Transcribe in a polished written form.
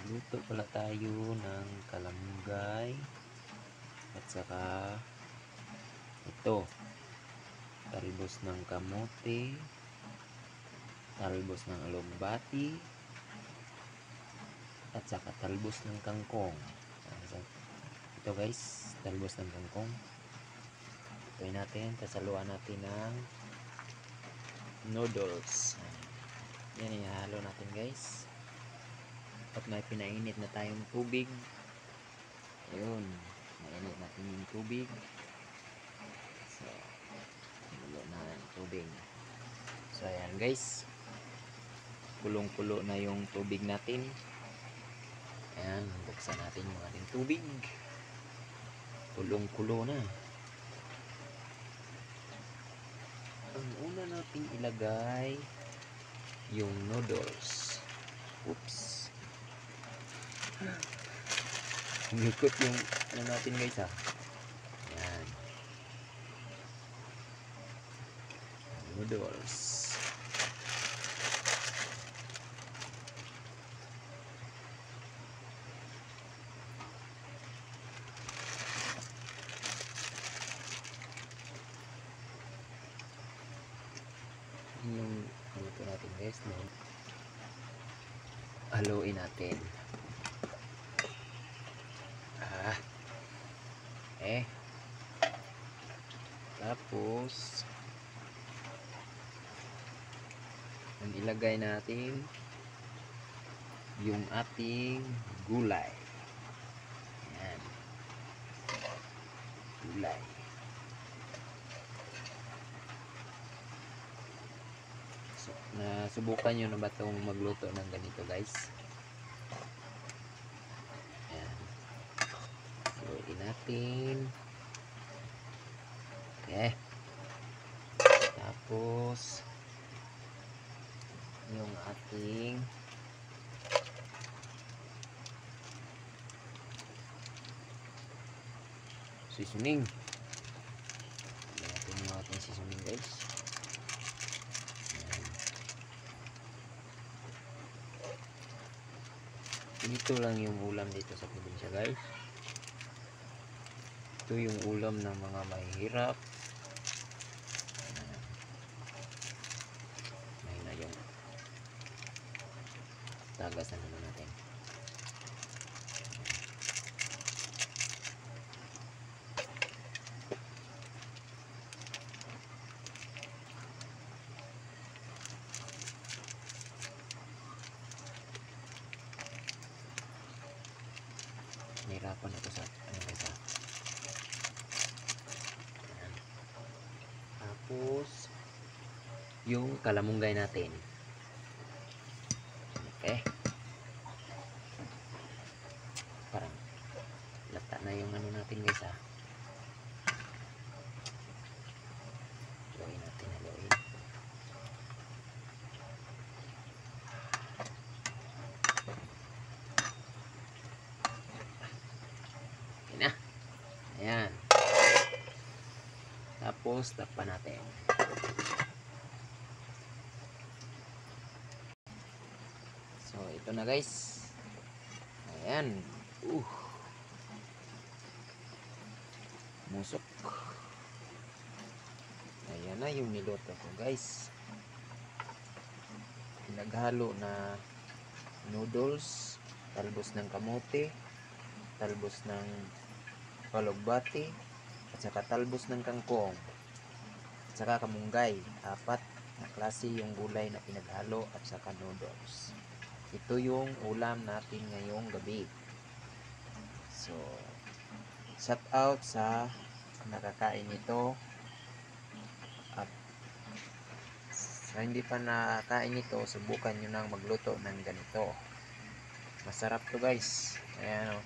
Luto pala tayo ng kalamgay at saka ito, talbos ng kamote, talbos ng alugbati, at saka talbos ng kangkong. Ito guys, talbos ng kangkong. Ito'y natin, tasaluan natin ng noodles. Yan, ihalo natin guys. At may pinainit na tayong tubig. Ayun, mainit natin yung tubig. So, kulo na yung tubig. So, ayan guys. Kulong-kulo na yung tubig natin. Ayan, buksan natin yung ating tubig. Kulong-kulo na. Ang una natin ilagay yung noodles. Oops. Umikot yung ano natin guys ha. Ayan. Noodles. Yung luto natin guys, no? Haluin natin. Tapos ang ilagay natin yung ating gulay. Ayan. Gulay. So, nasubukan nyo na ba itong magluto ng ganito guys? Ayan. Haluin natin. Okay. Tapos yung ating seasoning. Lagyan natin yung ating seasoning guys. Ito lang yung ulam dito sa probinsya guys. Ito yung ulam ng mga mahihirap. Mahina yung tagas na naman natin. Nahirapan ako sa ano guys ha. Tapos yung kalamunggay natin. Okay. Parang lata na yung ano natin guys ha. Haluin natin, haluin. Ayan na. Ayan. Tapos takpan natin. So ito na guys. Ayan. Musok. Ayan na yung niluto ko guys. Naghalo na noodles, talbos ng kamote, talbos ng alugbati, at saka talbos ng kangkong, at saka kamunggay. 4 na klase yung gulay na pinaghalo at saka noodles. Ito yung ulam natin ngayong gabi. So, shout out sa nakakain ito. At sa hindi pa nakakain ito, subukan nyo nang magluto ng ganito. Masarap to guys. Ayan o.